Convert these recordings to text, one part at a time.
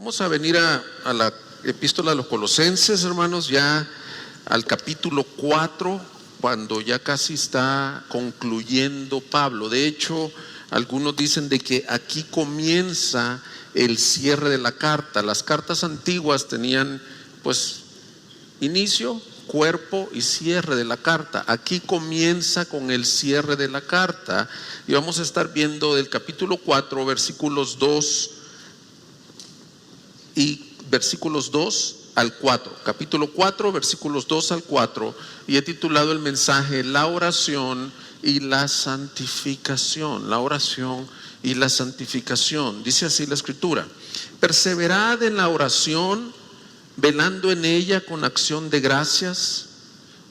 Vamos a venir a la epístola de los Colosenses, hermanos, ya al capítulo 4, cuando ya casi está concluyendo Pablo. De hecho, algunos dicen de que aquí comienza el cierre de la carta. Las cartas antiguas tenían pues inicio, cuerpo y cierre de la carta. Aquí comienza con el cierre de la carta y vamos a estar viendo del capítulo 4 versículos 2 al 4, capítulo 4 versículos 2 al 4, y he titulado el mensaje La oración y la santificación. La oración y la santificación. Dice así la escritura: perseverad en la oración, velando en ella con acción de gracias,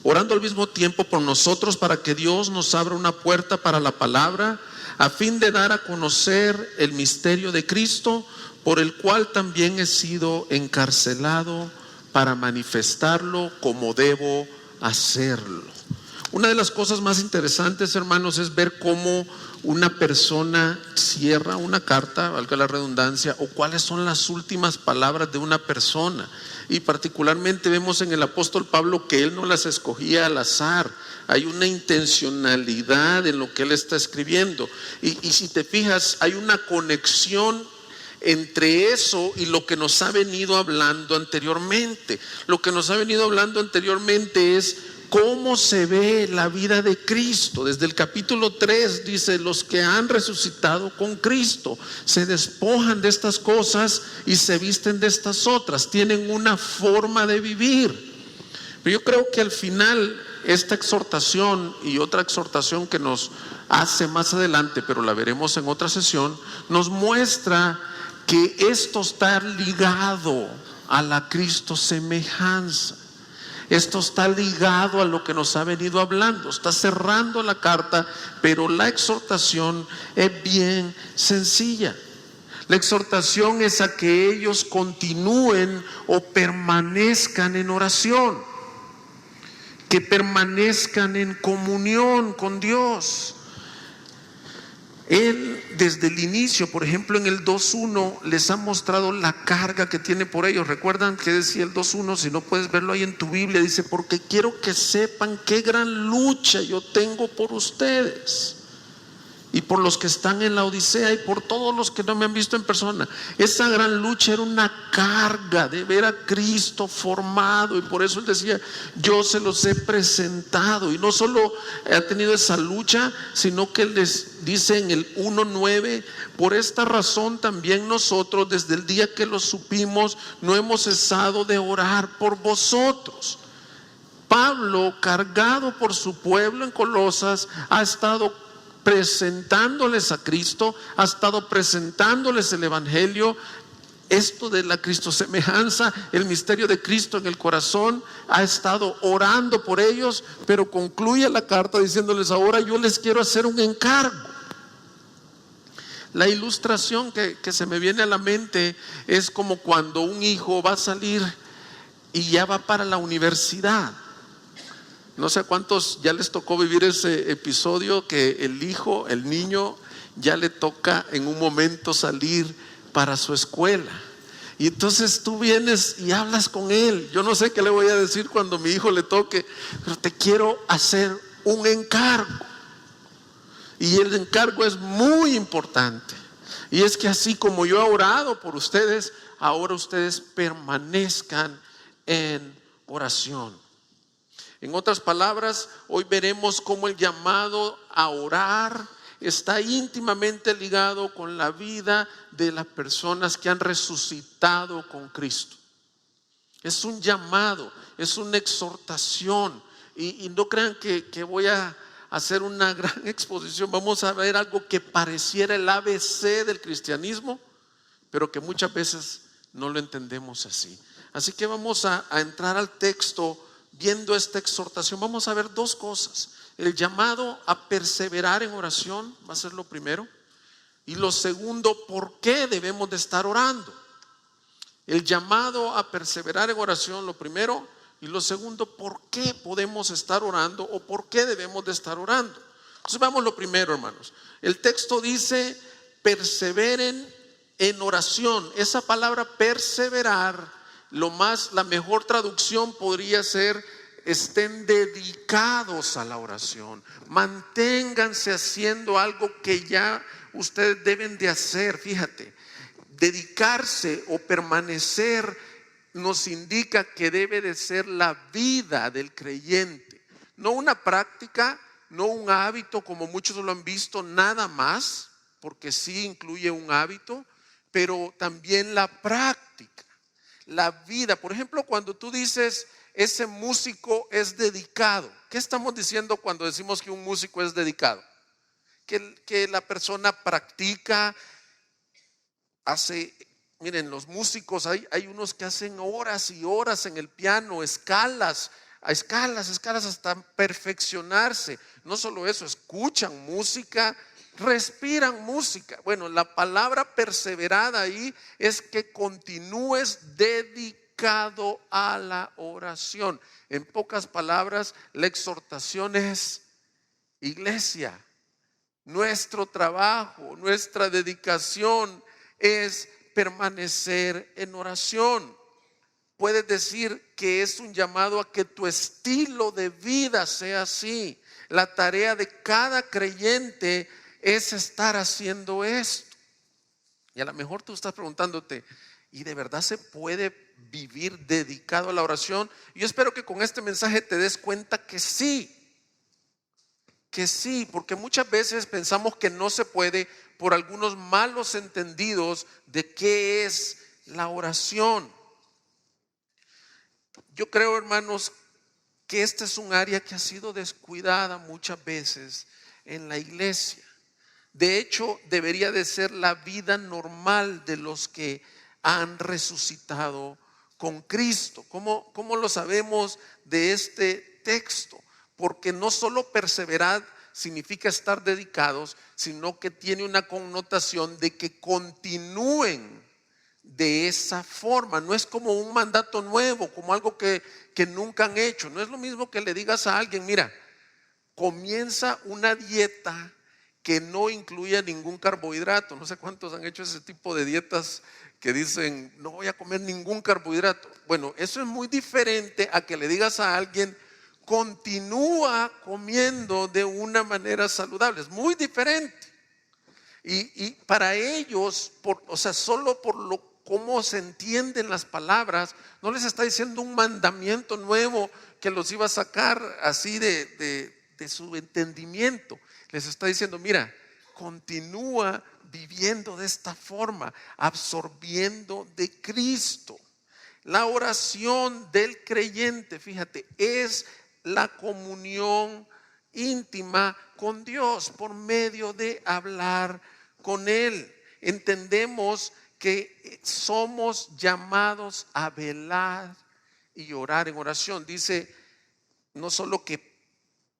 orando al mismo tiempo por nosotros, para que Dios nos abra una puerta para la palabra, a fin de dar a conocer el misterio de Cristo, por el cual también he sido encarcelado para manifestarlo como debo hacerlo. Una de las cosas más interesantes, hermanos, es ver cómo una persona cierra una carta, valga la redundancia, o cuáles son las últimas palabras de una persona. Y particularmente vemos en el apóstol Pablo que él no las escogía al azar. Hay una intencionalidad en lo que él está escribiendo. Y si te fijas, hay una conexión entre eso y lo que nos ha venido hablando anteriormente. Lo que nos ha venido hablando anteriormente es cómo se ve la vida de Cristo. Desde el capítulo 3 dice: los que han resucitado con Cristo se despojan de estas cosas y se visten de estas otras. Tienen una forma de vivir. Pero yo creo que al final esta exhortación y otra exhortación que nos hace más adelante, pero la veremos en otra sesión, nos muestra que esto está ligado a la Cristo semejanza. Esto está ligado a lo que nos ha venido hablando. Está cerrando la carta, pero la exhortación es bien sencilla. La exhortación es a que ellos continúen o permanezcan en oración, que permanezcan en comunión con Dios. Él desde el inicio, por ejemplo en el 2.1, les ha mostrado la carga que tiene por ellos. ¿Recuerdan que decía el 2.1? Si no puedes verlo ahí en tu Biblia, dice: porque quiero que sepan qué gran lucha yo tengo por ustedes y por los que están en la Odisea y por todos los que no me han visto en persona. Esa gran lucha era una carga de ver a Cristo formado, y por eso él decía: yo se los he presentado. Y no solo ha tenido esa lucha, sino que él les dice en el 1.9: por esta razón también nosotros, desde el día que lo supimos, no hemos cesado de orar por vosotros. Pablo, cargado por su pueblo en Colosas, ha estado presentándoles a Cristo, ha estado presentándoles el evangelio, esto de la Cristo semejanza, el misterio de Cristo en el corazón. Ha estado orando por ellos, pero concluye la carta diciéndoles: ahora yo les quiero hacer un encargo. La ilustración que se me viene a la mente es como cuando un hijo va a salir y ya va para la universidad. No sé a cuántos ya les tocó vivir ese episodio, que el hijo, el niño, ya le toca en un momento salir para su escuela. Y entonces tú vienes y hablas con él. Yo no sé qué le voy a decir cuando mi hijo le toque, pero te quiero hacer un encargo. Y el encargo es muy importante. Y es que así como yo he orado por ustedes, ahora ustedes permanezcan en oración. En otras palabras, hoy veremos cómo el llamado a orar está íntimamente ligado con la vida de las personas que han resucitado con Cristo. Es un llamado, es una exhortación. Y no crean que voy a hacer una gran exposición. Vamos a ver algo que pareciera el ABC del cristianismo, pero que muchas veces no lo entendemos así. Así que vamos a entrar al texto. Viendo esta exhortación, vamos a ver dos cosas: el llamado a perseverar en oración va a ser lo primero, y lo segundo, por qué debemos de estar orando. El llamado a perseverar en oración, lo primero, y lo segundo, por qué podemos estar orando o por qué debemos de estar orando. Entonces vamos lo primero, hermanos. El texto dice: perseveren en oración. Esa palabra perseverar, la mejor traducción podría ser: estén dedicados a la oración, manténganse haciendo algo que ya ustedes deben de hacer. Fíjate, dedicarse o permanecer nos indica que debe de ser la vida del creyente, no una práctica, no un hábito como muchos lo han visto nada más, porque sí incluye un hábito, pero también la práctica, la vida. Por ejemplo, cuando tú dices ese músico es dedicado, ¿qué estamos diciendo cuando decimos que un músico es dedicado? Que la persona practica, hace. Miren, los músicos, hay unos que hacen horas y horas en el piano, escalas hasta perfeccionarse. No solo eso, escuchan música, respiran música. Bueno, la palabra perseverada ahí es que continúes dedicado a la oración. En pocas palabras, la exhortación es: iglesia, nuestro trabajo, nuestra dedicación es permanecer en oración. Puedes decir que es un llamado a que tu estilo de vida sea así. La tarea de cada creyente es estar haciendo esto. Y a lo mejor tú estás preguntándote: ¿y de verdad se puede vivir dedicado a la oración? Yo espero que con este mensaje te des cuenta que sí, porque muchas veces pensamos que no se puede por algunos malos entendidos de qué es la oración. Yo creo, hermanos, que este es un área que ha sido descuidada muchas veces en la iglesia. De hecho, debería de ser la vida normal de los que han resucitado con Cristo. ¿Cómo lo sabemos de este texto? Porque no solo perseverar significa estar dedicados, sino que tiene una connotación de que continúen de esa forma. No es como un mandato nuevo, como algo que nunca han hecho. No es lo mismo que le digas a alguien: mira, comienza una dieta que no incluya ningún carbohidrato. No sé cuántos han hecho ese tipo de dietas que dicen: no voy a comer ningún carbohidrato. Bueno, eso es muy diferente a que le digas a alguien: continúa comiendo de una manera saludable. Es muy diferente. Y para ellos, solo por cómo se entienden las palabras, no les está diciendo un mandamiento nuevo que los iba a sacar así de su entendimiento. Les está diciendo: mira, continúa viviendo de esta forma, absorbiendo de Cristo. La oración del creyente, fíjate, es la comunión íntima con Dios por medio de hablar con Él. Entendemos que somos llamados a velar y orar en oración. Dice no solo que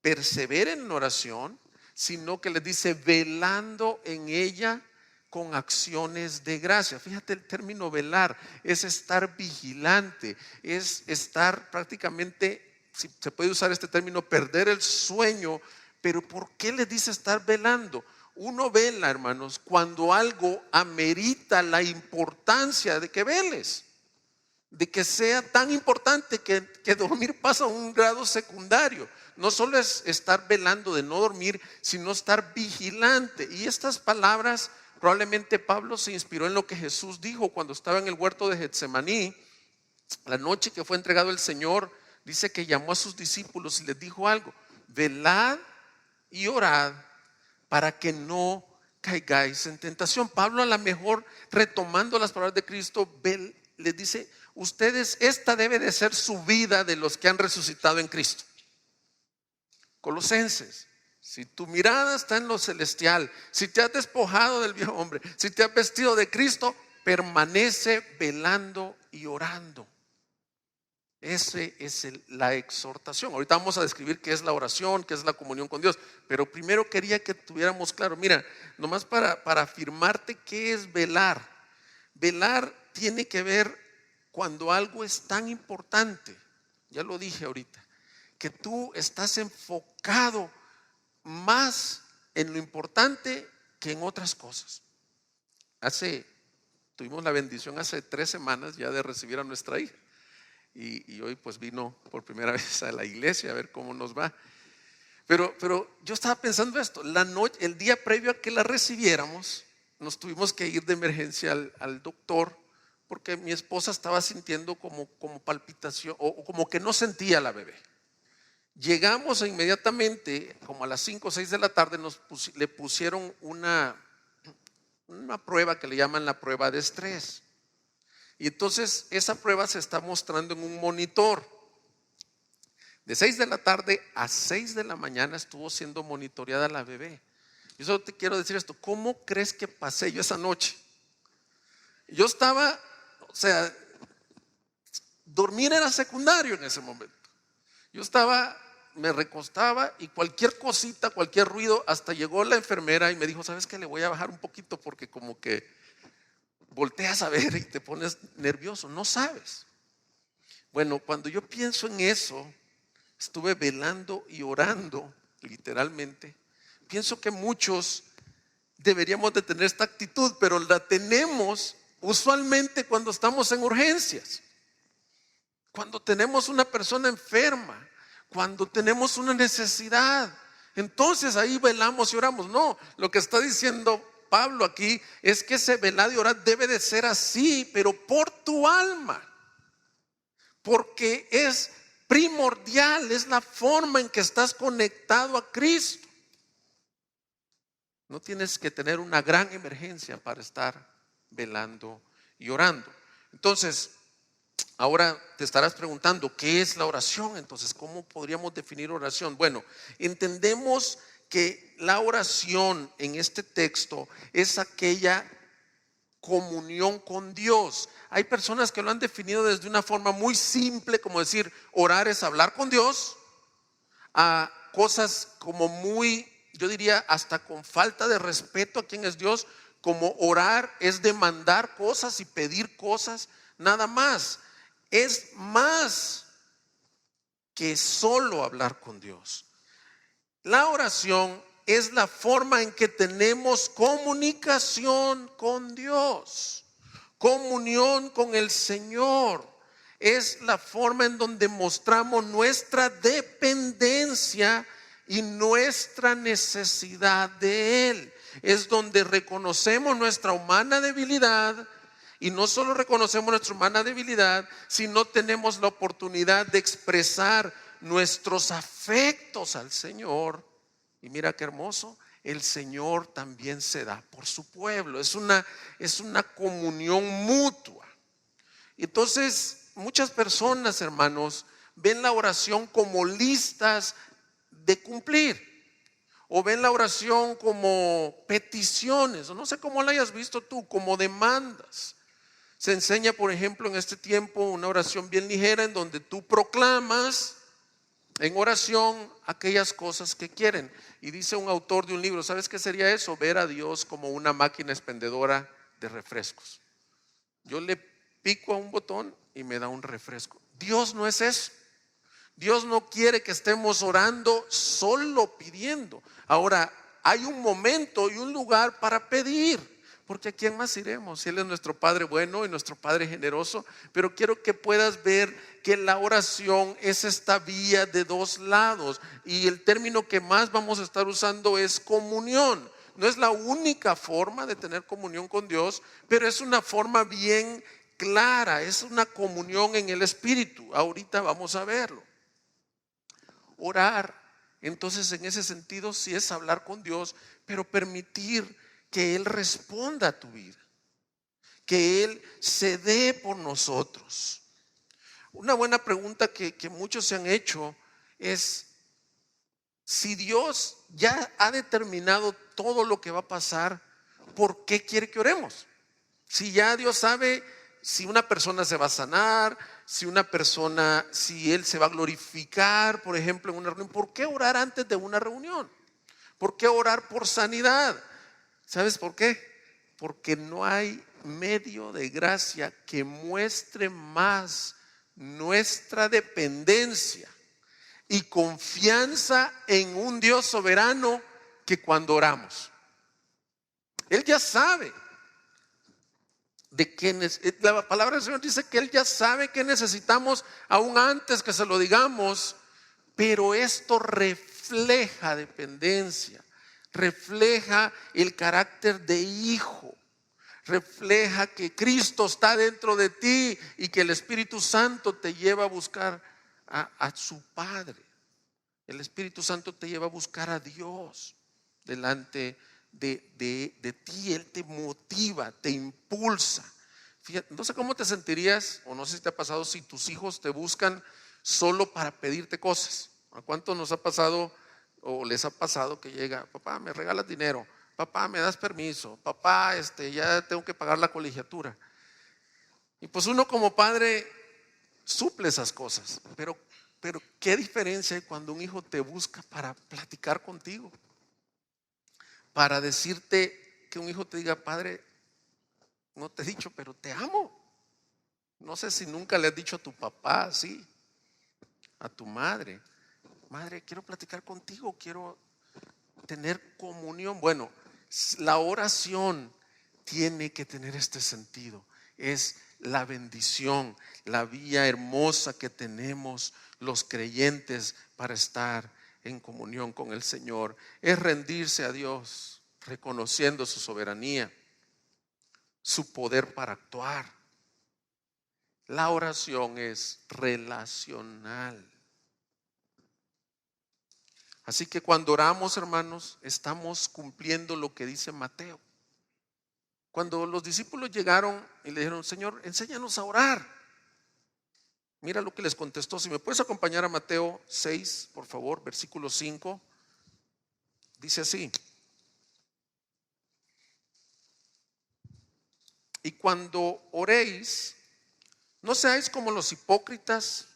perseveren en oración, sino que les dice: velando en ella con acciones de gracia. Fíjate, el término velar es estar vigilante, es estar prácticamente, si se puede usar este término, perder el sueño. Pero ¿por qué les dice estar velando? Uno vela, hermanos, cuando algo amerita la importancia de que veles, de que sea tan importante que dormir pasa a un grado secundario. No solo es estar velando de no dormir, sino estar vigilante. Y estas palabras, probablemente Pablo se inspiró en lo que Jesús dijo cuando estaba en el huerto de Getsemaní. La noche que fue entregado el Señor, dice que llamó a sus discípulos y les dijo algo: velad y orad para que no caigáis en tentación. Pablo, a lo mejor retomando las palabras de Cristo, les dice: ustedes, esta debe de ser su vida de los que han resucitado en Cristo. Colosenses: si tu mirada está en lo celestial, si te has despojado del viejo hombre, si te has vestido de Cristo, permanece velando y orando. Esa es la exhortación. Ahorita vamos a describir qué es la oración, qué es la comunión con Dios, pero primero quería que tuviéramos claro, mira, nomás para afirmarte qué es velar. Velar tiene que ver cuando algo es tan importante, ya lo dije ahorita, que tú estás enfocado más en lo importante que en otras cosas. Hace tuvimos la bendición hace 3 semanas ya de recibir a nuestra hija. Y hoy pues vino por primera vez a la iglesia a ver cómo nos va. Pero yo estaba pensando esto, el día previo a que la recibiéramos, nos tuvimos que ir de emergencia al doctor porque mi esposa estaba sintiendo como palpitación o como que no sentía la bebé. Llegamos e inmediatamente, como a las 5 o 6 de la tarde, le pusieron una prueba que le llaman la prueba de estrés. Y entonces esa prueba se está mostrando en un monitor. De 6 de la tarde a 6 de la mañana estuvo siendo monitoreada la bebé. Yo solo te quiero decir esto, ¿cómo crees que pasé yo esa noche? Yo estaba, dormir era secundario en ese momento. Yo me recostaba y cualquier cosita, cualquier ruido, hasta llegó la enfermera y me dijo, ¿sabes qué? Le voy a bajar un poquito porque como que volteas a ver y te pones nervioso, no sabes. Bueno, cuando yo pienso en eso, estuve velando y orando, literalmente. Pienso que muchos deberíamos de tener esta actitud, pero la tenemos usualmente cuando estamos en urgencias, cuando tenemos una persona enferma, cuando tenemos una necesidad. Entonces ahí velamos y oramos. No, lo que está diciendo Pablo aquí es que ese velar y orar debe de ser así, pero por tu alma, porque es primordial, es la forma en que estás conectado a Cristo. No tienes que tener una gran emergencia para estar velando y orando. Entonces, ahora te estarás preguntando, ¿qué es la oración? Entonces, ¿cómo podríamos definir oración? Bueno, entendemos que la oración en este texto es aquella comunión con Dios. Hay personas que lo han definido desde una forma muy simple, como decir, orar es hablar con Dios, a cosas como muy, yo diría, hasta con falta de respeto a quién es Dios, como orar es demandar cosas y pedir cosas, nada más. Es más que solo hablar con Dios. La oración es la forma en que tenemos comunicación con Dios, comunión con el Señor. Es la forma en donde mostramos nuestra dependencia y nuestra necesidad de Él. Es donde reconocemos nuestra humana debilidad. Y no solo reconocemos nuestra humana debilidad, sino tenemos la oportunidad de expresar nuestros afectos al Señor. Y mira qué hermoso, el Señor también se da por su pueblo. Es una comunión mutua. Entonces, muchas personas, hermanos, ven la oración como listas de cumplir, o ven la oración como peticiones, o no sé cómo la hayas visto tú, como demandas. Se enseña, por ejemplo, en este tiempo una oración bien ligera en donde tú proclamas en oración aquellas cosas que quieren. Y dice un autor de un libro, ¿sabes qué sería eso? Ver a Dios como una máquina expendedora de refrescos. Yo le pico a un botón y me da un refresco. Dios no es eso. Dios no quiere que estemos orando solo pidiendo. Ahora, hay un momento y un lugar para pedir. Porque ¿a quién más iremos? Él es nuestro Padre bueno y nuestro Padre generoso. Pero quiero que puedas ver que la oración es esta vía de dos lados. Y el término que más vamos a estar usando es comunión. No es la única forma de tener comunión con Dios, pero es una forma bien clara. Es una comunión en el Espíritu. Ahorita vamos a verlo. Orar, entonces en ese sentido sí es hablar con Dios, pero permitir que Él responda a tu vida, que Él se dé por nosotros. Una buena pregunta que muchos se han hecho es: si Dios ya ha determinado todo lo que va a pasar, ¿por qué quiere que oremos? Si ya Dios sabe si una persona se va a sanar, si Él se va a glorificar, por ejemplo, en una reunión, ¿por qué orar antes de una reunión? ¿Por qué orar por sanidad? ¿Sabes por qué? Porque no hay medio de gracia que muestre más nuestra dependencia y confianza en un Dios soberano que cuando oramos. Él ya sabe de que la palabra del Señor dice que Él ya sabe que necesitamos aún antes que se lo digamos, pero esto refleja dependencia, refleja el carácter de hijo, refleja que Cristo está dentro de ti y que el Espíritu Santo te lleva a buscar a su Padre. El Espíritu Santo te lleva a buscar a Dios delante de ti. Él te motiva, te impulsa. Fíjate, no sé cómo te sentirías, o no sé si te ha pasado, si tus hijos te buscan solo para pedirte cosas. ¿A cuánto nos ha pasado o les ha pasado que llega: papá, me regalas dinero, papá, me das permiso, papá, ya tengo que pagar la colegiatura? Y pues uno como padre suple esas cosas, pero qué diferencia hay cuando un hijo te busca para platicar contigo, para decirte, que un hijo te diga: padre, no te he dicho, pero te amo. No sé si nunca le has dicho a tu papá así, a tu madre: madre, quiero platicar contigo, quiero tener comunión. Bueno, la oración tiene que tener este sentido. Es la bendición, la vía hermosa que tenemos los creyentes para estar en comunión con el Señor. Es rendirse a Dios, reconociendo su soberanía, su poder para actuar. La oración es relacional. Así que cuando oramos, hermanos, estamos cumpliendo lo que dice Mateo. Cuando los discípulos llegaron y le dijeron: Señor, enséñanos a orar, mira lo que les contestó. Si me puedes acompañar a Mateo 6, por favor, versículo 5. Dice así: y cuando oréis, no seáis como los hipócritas,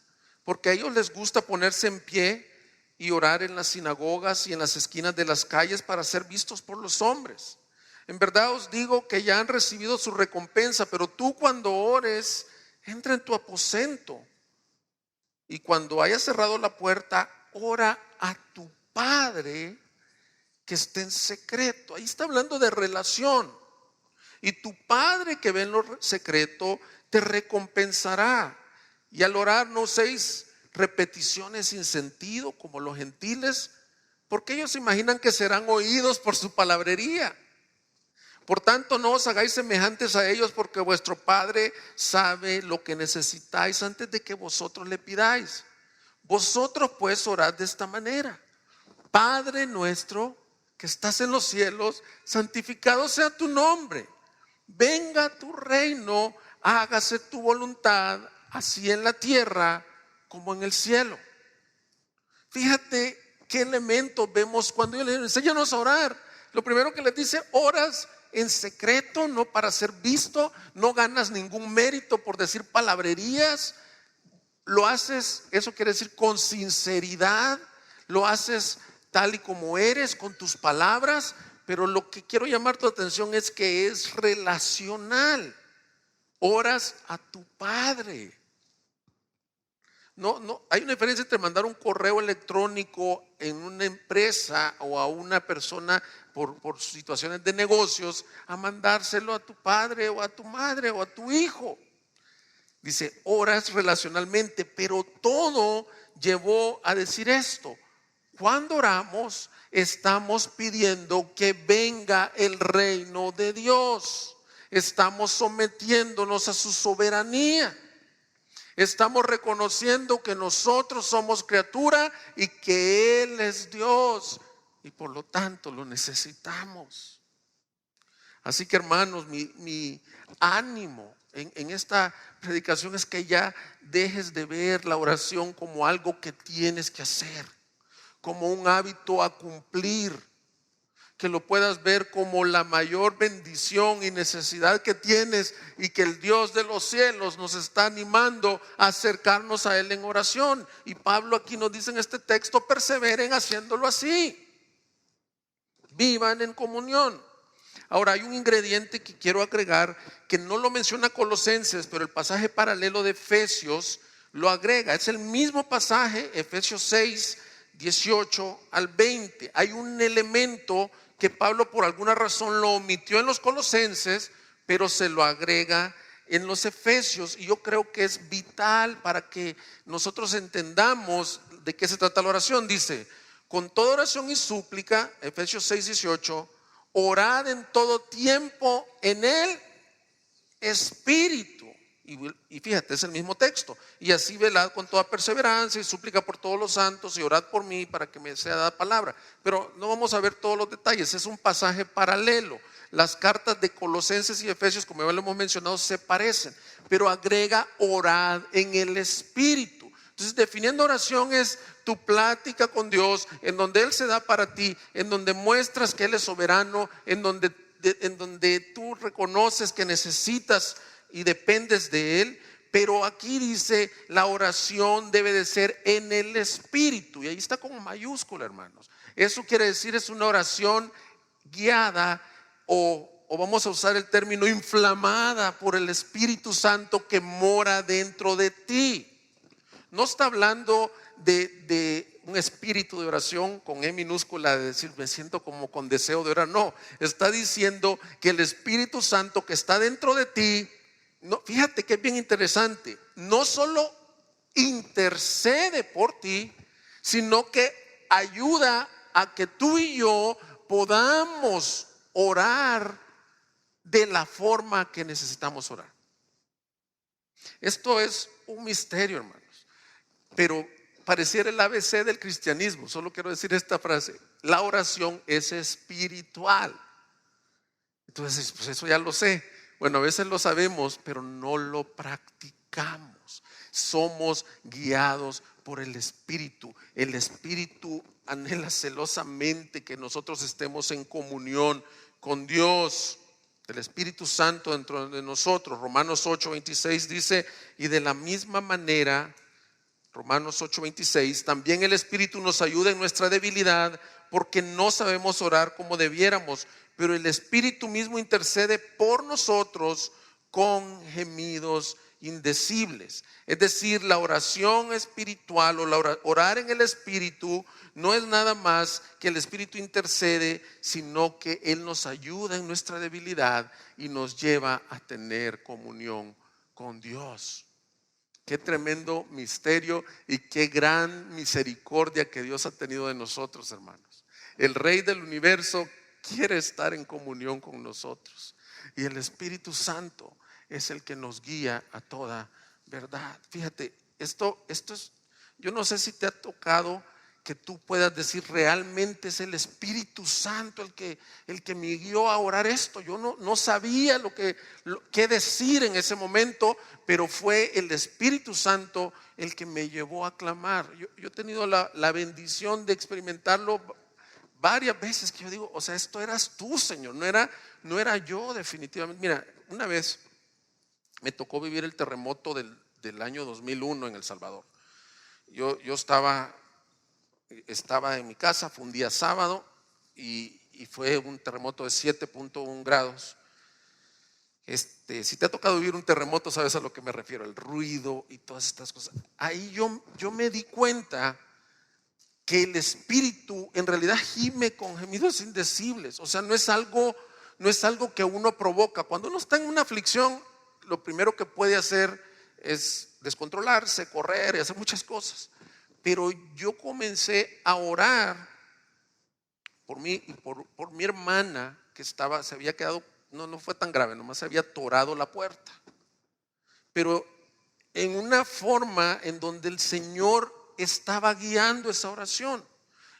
porque a ellos les gusta ponerse en pie y orar en las sinagogas y en las esquinas de las calles para ser vistos por los hombres. En verdad os digo que ya han recibido su recompensa. Pero tú, cuando ores, entra en tu aposento, y cuando hayas cerrado la puerta, ora a tu Padre que esté en secreto. Ahí está hablando de relación. Y tu Padre que ve en lo secreto te recompensará. Y al orar, no uséis repeticiones sin sentido como los gentiles, porque ellos imaginan que serán oídos por su palabrería. Por tanto, no os hagáis semejantes a ellos, porque vuestro Padre sabe lo que necesitáis antes de que vosotros le pidáis. Vosotros pues orad de esta manera: Padre nuestro que estás en los cielos, santificado sea tu nombre. Venga tu reino, hágase tu voluntad, así en la tierra como en el cielo. Fíjate qué elementos vemos cuando ellos le dicen: enséñanos a orar. Lo primero que les dice: oras en secreto, no para ser visto, no ganas ningún mérito por decir palabrerías. Lo haces, eso quiere decir con sinceridad, lo haces tal y como eres, con tus palabras. Pero lo que quiero llamar tu atención es que es relacional. Oras a tu Padre. No, hay una diferencia entre mandar un correo electrónico en una empresa o a una persona por situaciones de negocios, a mandárselo a tu padre o a tu madre o a tu hijo. Dice: oras relacionalmente, pero todo llevó a decir esto: cuando oramos, estamos pidiendo que venga el reino de Dios. Estamos sometiéndonos a su soberanía. Estamos reconociendo que nosotros somos criatura y que Él es Dios, y por lo tanto lo necesitamos. Así que, hermanos, mi ánimo en esta predicación es que ya dejes de ver la oración como algo que tienes que hacer, como un hábito a cumplir, que lo puedas ver como la mayor bendición y necesidad que tienes, y que el Dios de los cielos nos está animando a acercarnos a Él en oración. Y Pablo aquí nos dice en este texto: perseveren haciéndolo así, vivan en comunión. Ahora, hay un ingrediente que quiero agregar, que no lo menciona Colosenses, pero el pasaje paralelo de Efesios lo agrega. Es el mismo pasaje, Efesios 6, 18 al 20. Hay un elemento que Pablo por alguna razón lo omitió en los Colosenses, pero se lo agrega en los Efesios, y yo creo que es vital para que nosotros entendamos de qué se trata la oración. Dice: con toda oración y súplica, Efesios 6:18, orad en todo tiempo en el Espíritu. Y fíjate, es el mismo texto. Y así velad con toda perseverancia y súplica por todos los santos, y orad por mí para que me sea dada palabra. Pero no vamos a ver todos los detalles, es un pasaje paralelo. Las cartas de Colosenses y Efesios, como ya lo hemos mencionado, se parecen, pero agrega orad en el Espíritu. Entonces, definiendo oración es tu plática con Dios, en donde Él se da para ti, en donde muestras que Él es soberano, en donde tú reconoces que necesitas y dependes de Él. Pero aquí dice: la oración debe de ser en el Espíritu, y ahí está con mayúscula, hermanos. Eso quiere decir, es una oración guiada, o vamos a usar el término, inflamada por el Espíritu Santo que mora dentro de ti. No está hablando de un espíritu de oración con E minúscula, de decir me siento como con deseo de orar. No, está diciendo que el Espíritu Santo que está dentro de ti, no, fíjate que es bien interesante, no solo intercede por ti, sino que ayuda a que tú y yo podamos orar de la forma que necesitamos orar. Esto es un misterio, hermanos, pero pareciera el ABC del cristianismo. Solo quiero decir esta frase: la oración es espiritual. Entonces, pues eso ya lo sé. Bueno, a veces lo sabemos, pero no lo practicamos. Somos guiados por el Espíritu. El Espíritu anhela celosamente que nosotros estemos en comunión con Dios. El Espíritu Santo dentro de nosotros. Romanos 8:26 dice: y de la misma manera, Romanos 8:26, también el Espíritu nos ayuda en nuestra debilidad, porque no sabemos orar como debiéramos, pero el Espíritu mismo intercede por nosotros con gemidos indecibles. Es decir, la oración espiritual, o orar en el Espíritu, no es nada más que el Espíritu intercede, sino que Él nos ayuda en nuestra debilidad y nos lleva a tener comunión con Dios. Qué tremendo misterio y qué gran misericordia que Dios ha tenido de nosotros, hermanos. El Rey del universo quiere estar en comunión con nosotros, y el Espíritu Santo es el que nos guía a toda verdad. Fíjate, esto es, yo no sé si te ha tocado que tú puedas decir: realmente es el Espíritu Santo el que me guió a orar esto. Yo no sabía qué decir en ese momento, pero fue el Espíritu Santo el que me llevó a clamar. Yo he tenido la bendición de experimentarlo varias veces, que yo digo: o sea, esto eras tú, Señor, no era yo definitivamente. Mira, una vez me tocó vivir el terremoto del año 2001 en El Salvador. Yo estaba en mi casa, fue un día sábado, y fue un terremoto de 7.1 grados. Si te ha tocado vivir un terremoto, sabes a lo que me refiero, el ruido y todas estas cosas. Ahí yo me di cuenta que el Espíritu en realidad gime con gemidos indecibles. O sea, no es algo que uno provoca. Cuando uno está en una aflicción, lo primero que puede hacer es descontrolarse, correr y hacer muchas cosas. Pero yo comencé a orar por mí y por mi hermana, que se había quedado, no fue tan grave, nomás se había atorado la puerta. Pero en una forma en donde el Señor estaba guiando esa oración,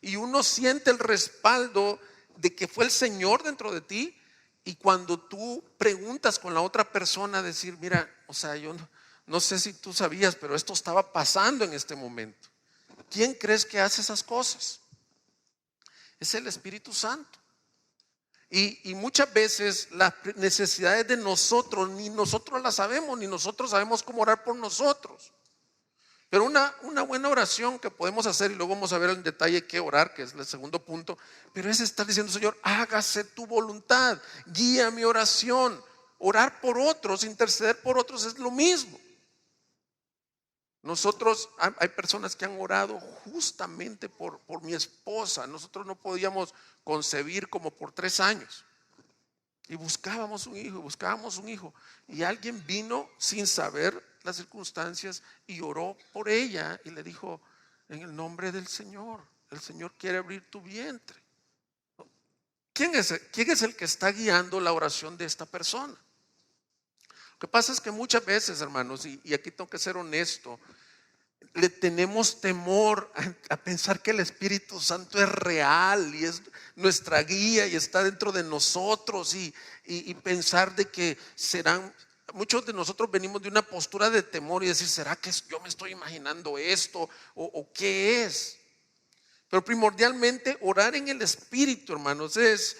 y uno siente el respaldo de que fue el Señor dentro de ti. Y cuando tú preguntas con la otra persona, decir: mira, o sea, yo no sé si tú sabías, pero esto estaba pasando en este momento. ¿Quién crees que hace esas cosas? Es el Espíritu Santo. Y muchas veces las necesidades de nosotros, ni nosotros las sabemos, ni nosotros sabemos cómo orar por nosotros. Pero una buena oración que podemos hacer, y luego vamos a ver en detalle qué orar, que es el segundo punto, pero es estar diciendo: Señor, hágase tu voluntad, guía mi oración. Orar por otros, interceder por otros es lo mismo. Nosotros, hay personas que han orado justamente por mi esposa. Nosotros no podíamos concebir como por 3 años. Y buscábamos un hijo, y buscábamos un hijo. Y alguien vino sin saber las circunstancias y oró por ella y le dijo: en el nombre del Señor, el Señor quiere abrir tu vientre. ¿Quién es el que está guiando la oración de esta persona? Lo que pasa es que muchas veces, hermanos, y aquí tengo que ser honesto, le tenemos temor a pensar que el Espíritu Santo es real y es nuestra guía y está dentro de nosotros, y pensar de que muchos de nosotros venimos de una postura de temor y decir: ¿será que yo me estoy imaginando esto o qué es? Pero primordialmente orar en el Espíritu, hermanos, es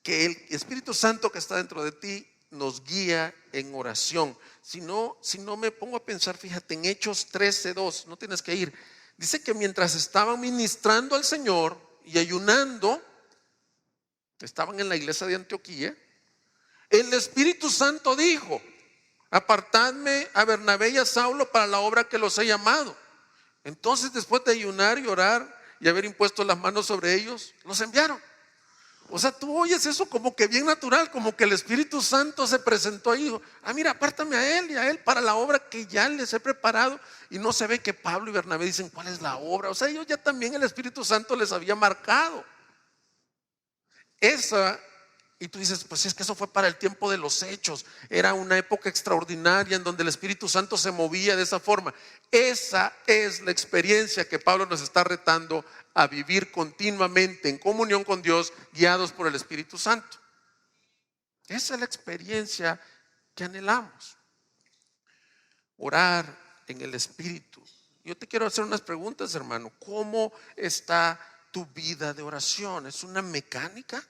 que el Espíritu Santo que está dentro de ti nos guía en oración. Si no me pongo a pensar, fíjate, en Hechos 13:2, no tienes que ir. Dice que mientras estaban ministrando al Señor y ayunando, estaban en la iglesia de Antioquía, el Espíritu Santo dijo: apartadme a Bernabé y a Saulo para la obra que los he llamado. Entonces, después de ayunar y orar y haber impuesto las manos sobre ellos, los enviaron. O sea, tú oyes eso como que bien natural, como que el Espíritu Santo se presentó ahí y dijo: mira, apártame a él y a él para la obra que ya les he preparado. Y no se ve que Pablo y Bernabé dicen: ¿cuál es la obra? O sea, ellos ya también el Espíritu Santo les había marcado esa. Y tú dices: pues es que eso fue para el tiempo de los Hechos, era una época extraordinaria en donde el Espíritu Santo se movía de esa forma. Esa es la experiencia que Pablo nos está retando a vivir continuamente en comunión con Dios, guiados por el Espíritu Santo. Esa es la experiencia que anhelamos, orar en el Espíritu. Yo te quiero hacer unas preguntas, hermano. ¿Cómo está tu vida de oración? ¿Es una mecánica?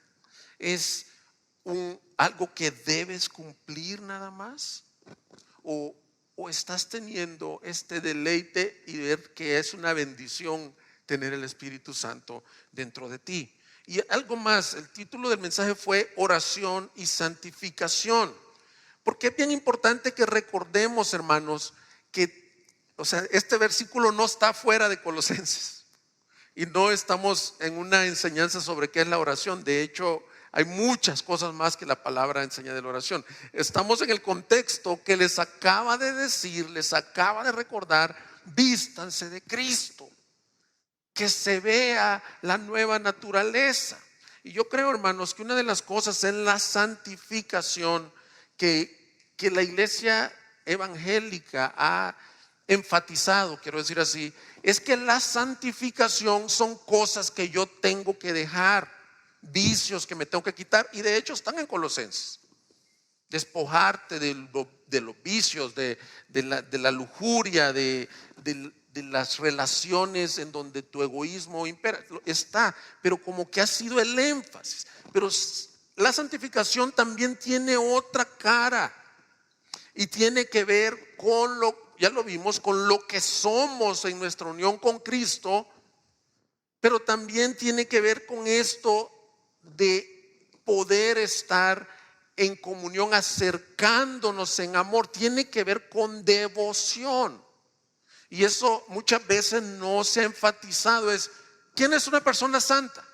¿Es algo que debes cumplir nada más? ¿O estás teniendo este deleite y ver que es una bendición tener el Espíritu Santo dentro de ti? Y algo más, el título del mensaje fue oración y santificación, porque es bien importante que recordemos, hermanos, que, o sea, este versículo no está fuera de Colosenses y no estamos en una enseñanza sobre qué es la oración. De hecho, hay muchas cosas más que la palabra enseña de la oración. Estamos en el contexto que les acaba de decir, les acaba de recordar: vístanse de Cristo, que se vea la nueva naturaleza. Y yo creo, hermanos, que una de las cosas en la santificación que la iglesia evangélica ha enfatizado, quiero decir así, es que la santificación son cosas que yo tengo que dejar, vicios que me tengo que quitar, y de hecho están en Colosenses. Despojarte de los vicios, de la lujuria, de las relaciones en donde tu egoísmo impera. Está, pero como que ha sido el énfasis. Pero la santificación también tiene otra cara y tiene que ver con ya lo vimos, con lo que somos en nuestra unión con Cristo, pero también tiene que ver con esto de poder estar en comunión, acercándonos en amor. Tiene que ver con devoción. Y eso muchas veces no se ha enfatizado. ¿Quién es una persona santa?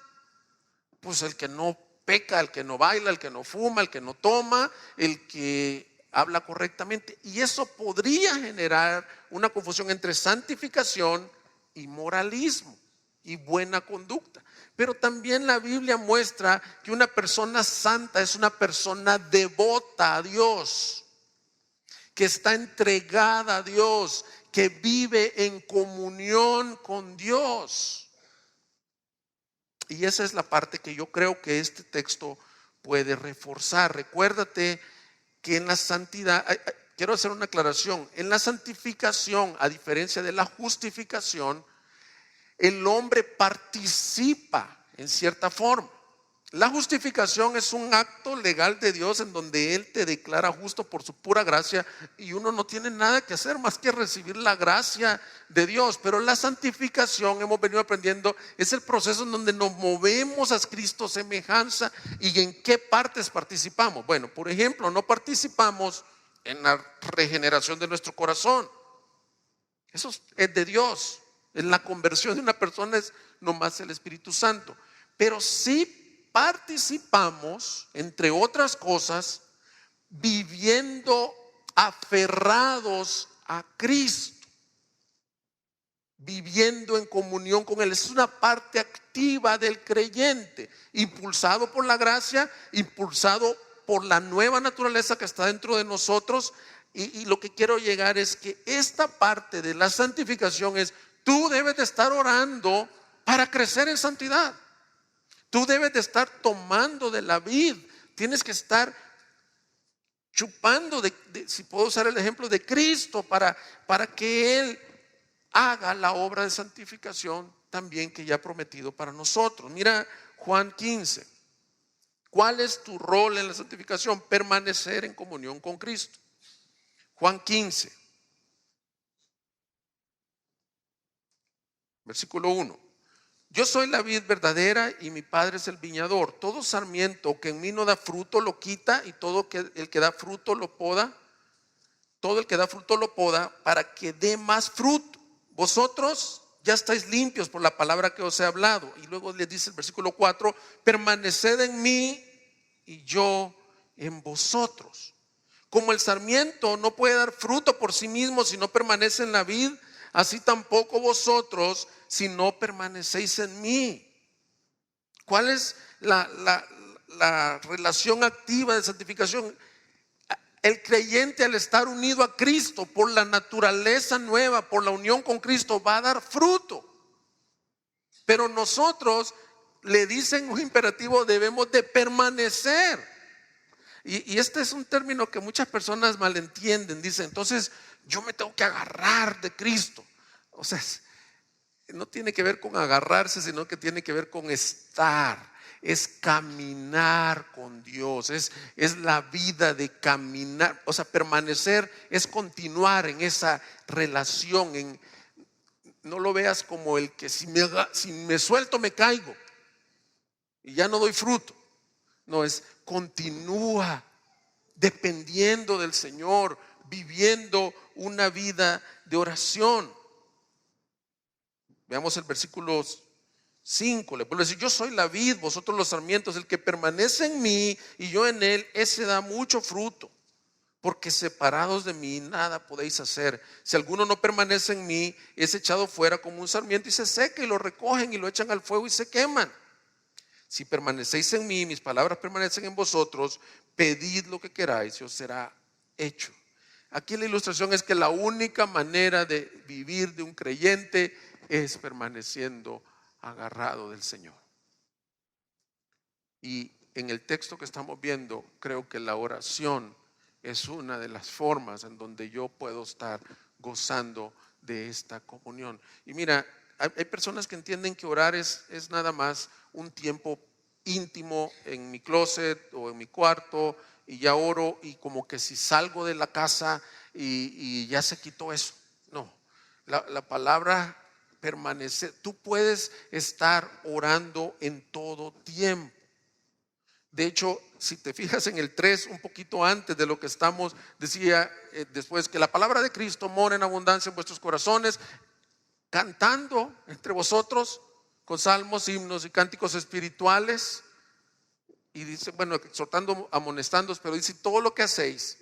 Pues el que no peca, el que no baila, el que no fuma, el que no toma, el que habla correctamente. Y eso podría generar una confusión entre santificación y moralismo y buena conducta. Pero también la Biblia muestra que una persona santa es una persona devota a Dios, que está entregada a Dios, que vive en comunión con Dios. Y esa es la parte que yo creo que este texto puede reforzar. Recuérdate que en la santidad, quiero hacer una aclaración, en la santificación, a diferencia de la justificación, el hombre participa en cierta forma. La justificación es un acto legal de Dios en donde Él te declara justo por su pura gracia y uno no tiene nada que hacer más que recibir la gracia de Dios. Pero la santificación, hemos venido aprendiendo, es el proceso en donde nos movemos a Cristo semejanza. ¿Y en qué partes participamos? Bueno, por ejemplo, no participamos en la regeneración de nuestro corazón. Eso es de Dios. En la conversión de una persona es nomás el Espíritu Santo. Pero sí participamos, entre otras cosas, viviendo aferrados a Cristo, viviendo en comunión con Él. Es una parte activa del creyente, impulsado por la gracia, impulsado por la nueva naturaleza que está dentro de nosotros. Y lo que quiero llegar es que esta parte de la santificación es: tú debes de estar orando para crecer en santidad. Tú debes de estar tomando de la vid. Tienes que estar chupando si puedo usar el ejemplo de Cristo, para que Él haga la obra de santificación también que ya ha prometido para nosotros. Mira Juan 15. ¿Cuál es tu rol en la santificación? Permanecer en comunión con Cristo. Juan 15, versículo 1. Yo soy la vid verdadera y mi Padre es el viñador. Todo sarmiento que en mí no da fruto lo quita, y todo el que da fruto lo poda. Todo el que da fruto lo poda para que dé más fruto. Vosotros ya estáis limpios por la palabra que os he hablado. Y luego les dice el versículo 4: permaneced en mí y yo en vosotros. Como el sarmiento no puede dar fruto por sí mismo si no permanece en la vid, así tampoco vosotros si no permanecéis en mí. ¿Cuál es la relación activa de santificación? El creyente, al estar unido a Cristo por la naturaleza nueva, por la unión con Cristo, va a dar fruto. Pero nosotros, le dicen un imperativo: debemos de permanecer. Y este es un término que muchas personas malentienden. Dicen: entonces yo me tengo que agarrar de Cristo. O sea, no tiene que ver con agarrarse, sino que tiene que ver con estar. Es caminar con Dios, es la vida de caminar. O sea, permanecer es continuar en esa relación. No lo veas como el que si me suelto me caigo y ya no doy fruto. No, es continúa dependiendo del Señor, viviendo una vida de oración. Veamos el versículo 5. Le puedo decir: yo soy la vid, vosotros los sarmientos. El que permanece en mí y yo en él, ese da mucho fruto, porque separados de mí nada podéis hacer. Si alguno no permanece en mí, es echado fuera como un sarmiento y se seca, y lo recogen y lo echan al fuego y se queman. Si permanecéis en mí, mis palabras permanecen en vosotros, pedid lo que queráis y os será hecho. Aquí la ilustración es que la única manera de vivir de un creyente es permaneciendo agarrado del Señor. Y en el texto que estamos viendo, creo que la oración es una de las formas en donde yo puedo estar gozando de esta comunión. Y mira, hay personas que entienden que orar es nada más un tiempo íntimo en mi closet o en mi cuarto, y ya oro, y como que si salgo de la casa y ya se quitó eso. No, la palabra permanece. Tú puedes estar orando en todo tiempo. De hecho, si te fijas en el 3, un poquito antes de lo que estamos, decía después que la palabra de Cristo mora en abundancia en vuestros corazones, cantando entre vosotros con salmos, himnos y cánticos espirituales. Y dice, bueno, exhortando, amonestándoos, pero dice: todo lo que hacéis,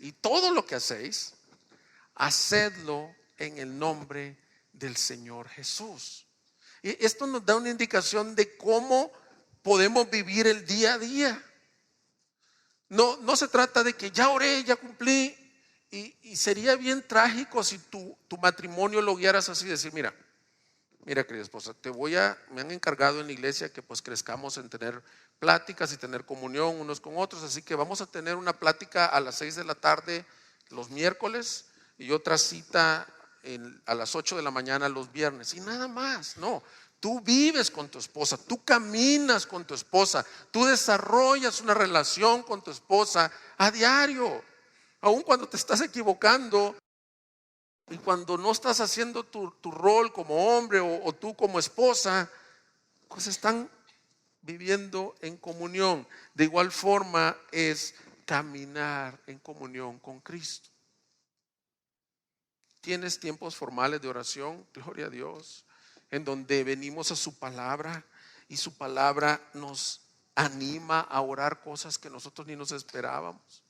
hacedlo en el nombre del Señor Jesús. Y esto nos da una indicación de cómo podemos vivir el día a día. No se trata de que ya oré, ya cumplí. Y sería bien trágico si tu matrimonio lo guiaras así: decir, mira querida esposa, me han encargado en la iglesia que pues crezcamos en tener pláticas y tener comunión unos con otros, así que vamos a tener una plática a las 6 de la tarde los miércoles y otra cita a las 8 de la mañana los viernes, y nada más. No, tú vives con tu esposa, tú caminas con tu esposa, tú desarrollas una relación con tu esposa a diario, aun cuando te estás equivocando. Y cuando no estás haciendo tu rol como hombre o tú como esposa, pues están viviendo en comunión. De igual forma es caminar en comunión con Cristo. ¿Tienes tiempos formales de oración? Gloria a Dios. En donde venimos a su palabra y su palabra nos anima a orar cosas que nosotros ni nos esperábamos.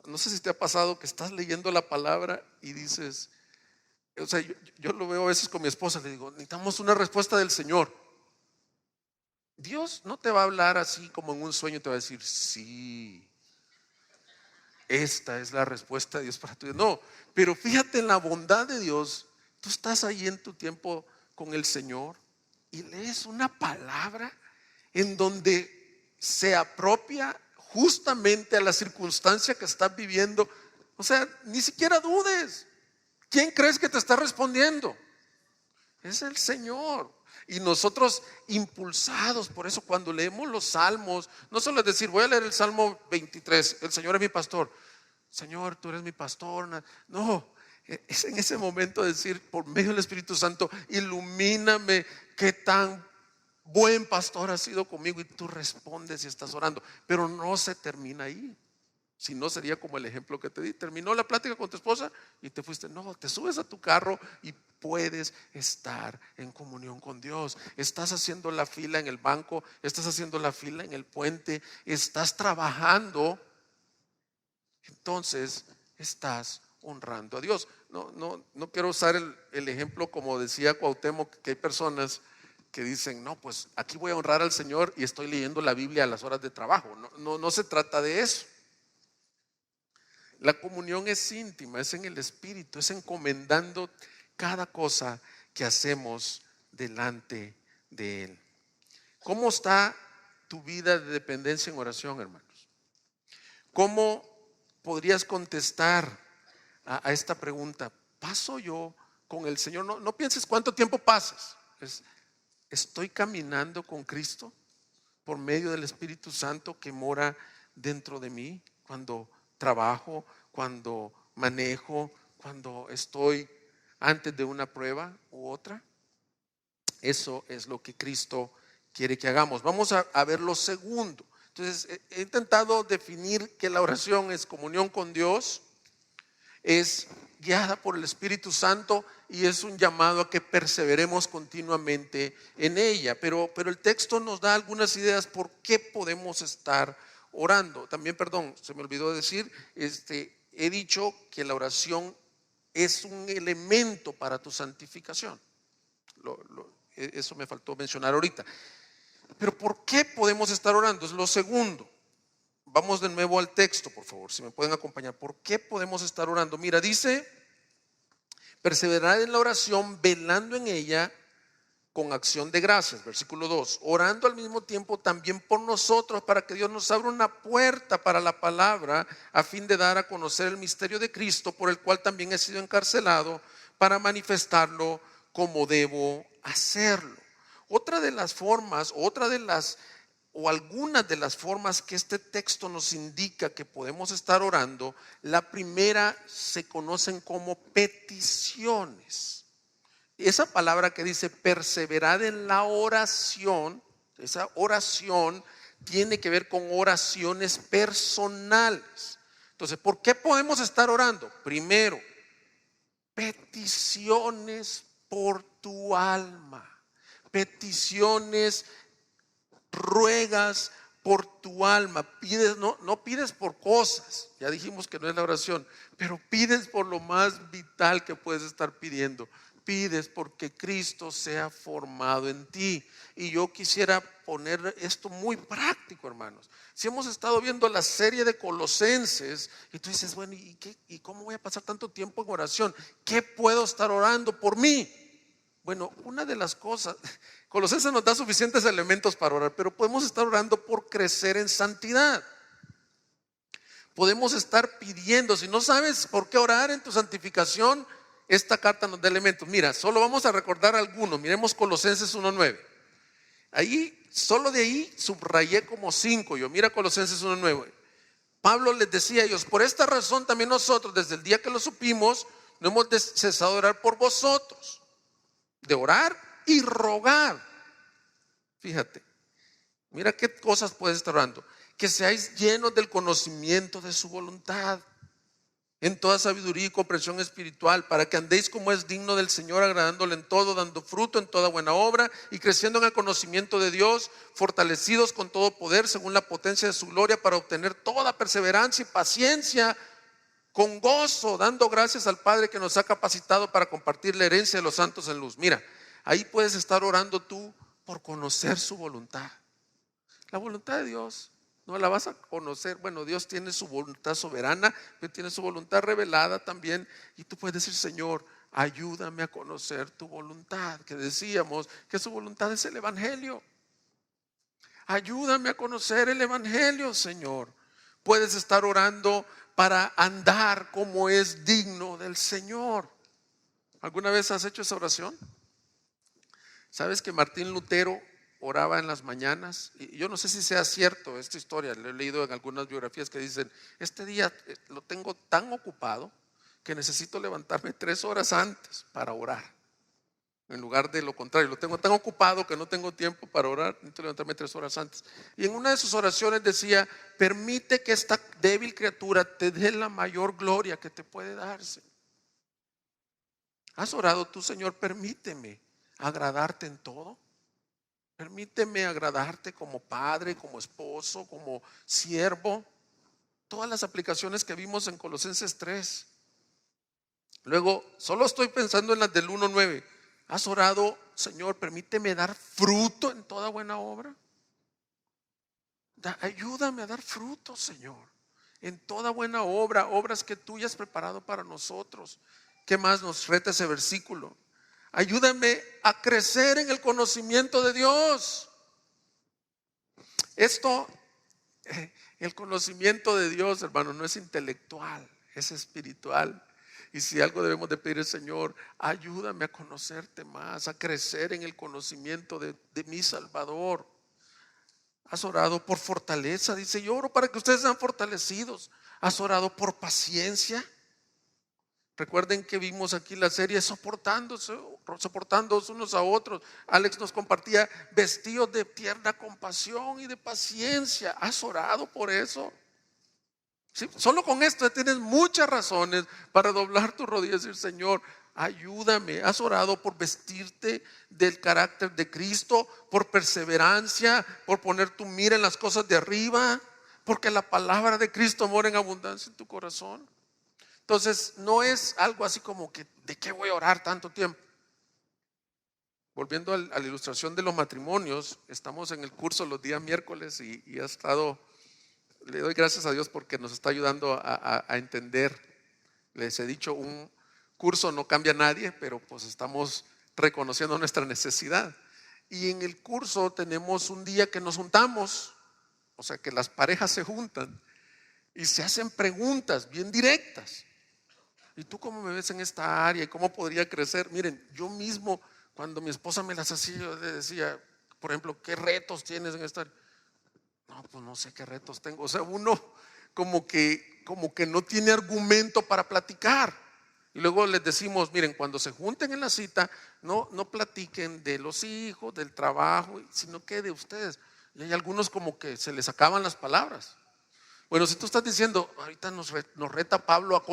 No sé si te ha pasado que estás leyendo la palabra y dices, o sea, yo lo veo a veces con mi esposa, le digo, necesitamos una respuesta del Señor. Dios no te va a hablar así como en un sueño, te va a decir, sí, esta es la respuesta de Dios para tu vida. No, pero fíjate en la bondad de Dios. Tú estás ahí en tu tiempo con el Señor y lees una palabra en donde se apropia justamente a la circunstancia que estás viviendo. O sea, ni siquiera dudes. ¿Quién crees que te está respondiendo? Es el Señor. Y nosotros impulsados por eso, cuando leemos los salmos, no solo es decir, voy a leer el Salmo 23, el Señor es mi pastor. Señor, tú eres mi pastor. No, es en ese momento decir, por medio del Espíritu Santo, ilumíname, qué tan buen pastor has sido conmigo. Y tú respondes y estás orando. Pero no se termina ahí. Si no, sería como el ejemplo que te di. Terminó la plática con tu esposa y te fuiste. No, te subes a tu carro y puedes estar en comunión con Dios. Estás haciendo la fila en el banco, estás haciendo la fila en el puente, estás trabajando. Entonces estás honrando a Dios. No quiero usar el ejemplo como decía Cuauhtémoc, que hay personas que dicen, no, pues aquí voy a honrar al Señor y estoy leyendo la Biblia a las horas de trabajo. No se trata de eso. La comunión es íntima, es en el Espíritu, es encomendando cada cosa que hacemos delante de Él. ¿Cómo está tu vida de dependencia en oración, hermanos? ¿Cómo podrías contestar a esta pregunta? ¿Paso yo con el Señor? No pienses cuánto tiempo pasas. ¿Estoy caminando con Cristo por medio del Espíritu Santo que mora dentro de mí cuando trabajo, cuando manejo, cuando estoy antes de una prueba u otra? Eso es lo que Cristo quiere que hagamos. Vamos a ver lo segundo. Entonces, he intentado definir que la oración es comunión con Dios, es guiada por el Espíritu Santo y es un llamado a que perseveremos continuamente en ella. Pero el texto nos da algunas ideas por qué podemos estar orando. También, perdón, se me olvidó decir, he dicho que la oración es un elemento para tu santificación. Eso me faltó mencionar ahorita. Pero ¿por qué podemos estar orando? Es lo segundo. Vamos de nuevo al texto, por favor, si me pueden acompañar. ¿Por qué podemos estar orando? Mira, dice, perseverar en la oración, velando en ella con acción de gracias. Versículo 2, orando al mismo tiempo también por nosotros, para que Dios nos abra una puerta para la palabra, a fin de dar a conocer el misterio de Cristo, por el cual también he sido encarcelado, para manifestarlo como debo hacerlo. Otra de las formas, algunas de las formas que este texto nos indica que podemos estar orando, la primera se conocen como peticiones. Esa palabra que dice perseverar en la oración, esa oración tiene que ver con oraciones personales. Entonces, ¿por qué podemos estar orando? Primero, peticiones por tu alma, peticiones, ruegas por tu alma, pides, no pides por cosas, ya dijimos que no es la oración, pero pides por lo más vital que puedes estar pidiendo. Pides porque Cristo sea formado en ti. Y yo quisiera poner esto muy práctico, hermanos. Si hemos estado viendo la serie de Colosenses y tú dices, bueno, ¿y cómo voy a pasar tanto tiempo en oración? ¿Qué puedo estar orando por mí? Bueno, una de las cosas, Colosenses nos da suficientes elementos para orar, pero podemos estar orando por crecer en santidad. Podemos estar pidiendo, si no sabes por qué orar en tu santificación, esta carta nos da elementos. Mira, solo vamos a recordar algunos. Miremos Colosenses 1:9. Ahí, solo de ahí subrayé como 5 yo. Mira Colosenses 1:9. Pablo les decía a ellos, por esta razón también nosotros, desde el día que lo supimos, no hemos cesado de orar por vosotros. De orar y rogar. Fíjate, mira qué cosas puedes estar orando. Que seáis llenos del conocimiento de su voluntad. en toda sabiduría y comprensión espiritual, para que andéis como es digno del Señor, agradándole en todo, dando fruto en toda buena obra y creciendo en el conocimiento de Dios, fortalecidos con todo poder según la potencia de su gloria, para obtener toda perseverancia y paciencia con gozo, dando gracias al Padre que nos ha capacitado para compartir la herencia de los santos en luz. Mira, ahí puedes estar orando tú por conocer su voluntad. La voluntad de Dios no la vas a conocer. Bueno, Dios tiene su voluntad soberana, pero tiene su voluntad revelada también. Y tú puedes decir: Señor, ayúdame a conocer tu voluntad. Que decíamos que su voluntad es el evangelio. Ayúdame a conocer el evangelio, Señor. Puedes estar orando para andar como es digno del Señor. ¿Alguna vez has hecho esa oración? ¿Sabes que Martín Lutero oraba en las mañanas? Y yo no sé si sea cierto esta historia, lo he leído en algunas biografías que dicen: este día lo tengo tan ocupado que necesito levantarme 3 horas antes para orar. En lugar de lo contrario, lo tengo tan ocupado que no tengo tiempo para orar, necesito levantarme 3 horas antes. Y en una de sus oraciones decía: permite que esta débil criatura te dé la mayor gloria que te puede darse. ¿Has orado tú: Señor, permíteme agradarte en todo? Permíteme agradarte como padre, como esposo, como siervo. Todas las aplicaciones que vimos en Colosenses 3. Luego, solo estoy pensando en las del 1:9. ¿Has orado: Señor, permíteme dar fruto en toda buena obra? Ayúdame a dar fruto, Señor, en toda buena obra, obras que tú ya has preparado para nosotros. ¿Qué más nos reta ese versículo? Ayúdame a crecer en el conocimiento de Dios. El conocimiento de Dios, hermano, no es intelectual, es espiritual. Y si algo debemos de pedir al Señor: ayúdame a conocerte más, a crecer en el conocimiento de mi Salvador. ¿Has orado por fortaleza? Dice: yo oro para que ustedes sean fortalecidos. ¿Has orado por paciencia? Recuerden que vimos aquí la serie soportándose unos a otros. Alex nos compartía: vestidos de tierna compasión y de paciencia. ¿Has orado por eso? ¿Sí? Solo con esto tienes muchas razones para doblar tus rodillas y decir: Señor, ayúdame. ¿Has orado por vestirte del carácter de Cristo, por perseverancia, por poner tu mira en las cosas de arriba, porque la palabra de Cristo mora en abundancia en tu corazón? Entonces, no es algo así como que ¿de qué voy a orar tanto tiempo? Volviendo a la ilustración de los matrimonios, estamos en el curso los días miércoles y ha estado, le doy gracias a Dios porque nos está ayudando a entender. Les he dicho, un curso no cambia a nadie, pero pues estamos reconociendo nuestra necesidad. Y en el curso tenemos un día que nos juntamos, o sea que las parejas se juntan y se hacen preguntas bien directas. ¿Y tú cómo me ves en esta área? ¿Y cómo podría crecer? Miren, yo mismo, cuando mi esposa me las hacía, yo le decía, por ejemplo: ¿qué retos tienes en esta área? No, pues no sé qué retos tengo. O sea, uno como que no tiene argumento para platicar. Y luego les decimos: miren, cuando se junten en la cita, no platiquen de los hijos, del trabajo, sino que de ustedes. Y hay algunos como que se les acaban las palabras. Bueno, si tú estás diciendo: ahorita nos reta Pablo a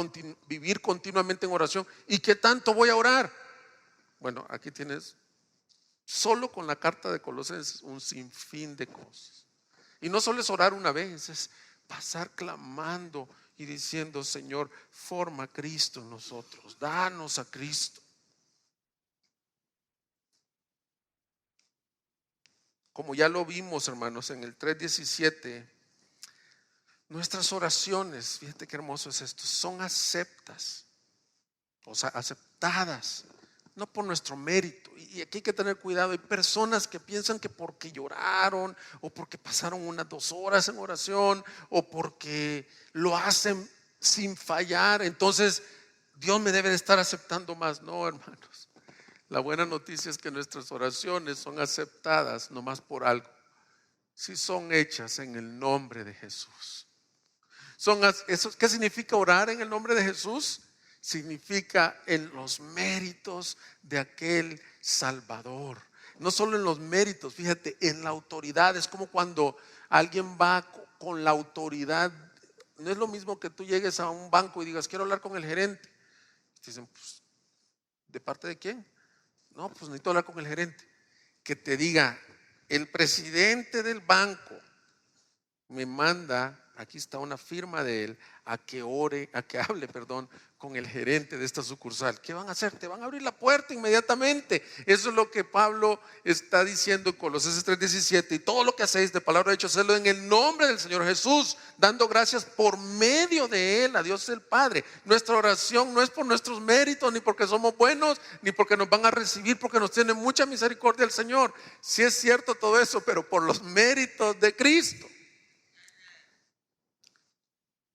vivir continuamente en oración, ¿y qué tanto voy a orar? Bueno, aquí tienes, solo con la carta de Colosenses, un sinfín de cosas. Y no solo es orar una vez, es pasar clamando y diciendo: Señor, forma a Cristo en nosotros, danos a Cristo. Como ya lo vimos, hermanos, en el 3:17, nuestras oraciones, fíjate qué hermoso es esto, son aceptadas, o sea, aceptadas, no por nuestro mérito. Y aquí hay que tener cuidado. Hay personas que piensan que porque lloraron, o porque pasaron unas 2 horas en oración, o porque lo hacen sin fallar, entonces Dios me debe de estar aceptando más. No, hermanos, la buena noticia es que nuestras oraciones son aceptadas nomás por algo: si son hechas en el nombre de Jesús. ¿Qué significa orar en el nombre de Jesús? Significa en los méritos de aquel Salvador. No solo en los méritos, fíjate, en la autoridad. Es como cuando alguien va con la autoridad no es lo mismo que tú llegues a un banco y digas, quiero hablar con el gerente. Dicen, pues, ¿de parte de quién? No, pues necesito hablar con el gerente. Que te diga, el presidente del banco me manda, aquí está una firma de él, a que hable, con el gerente de esta sucursal. ¿Qué van a hacer? Te van a abrir la puerta inmediatamente. Eso es lo que Pablo está diciendo en Colosenses 3:17. Y todo lo que hacéis de palabra de hecho, hacedlo en el nombre del Señor Jesús, dando gracias por medio de él a Dios el Padre. Nuestra oración no es por nuestros méritos, ni porque somos buenos, ni porque nos van a recibir, porque nos tiene mucha misericordia el Señor. Sí es cierto todo eso, pero por los méritos de Cristo.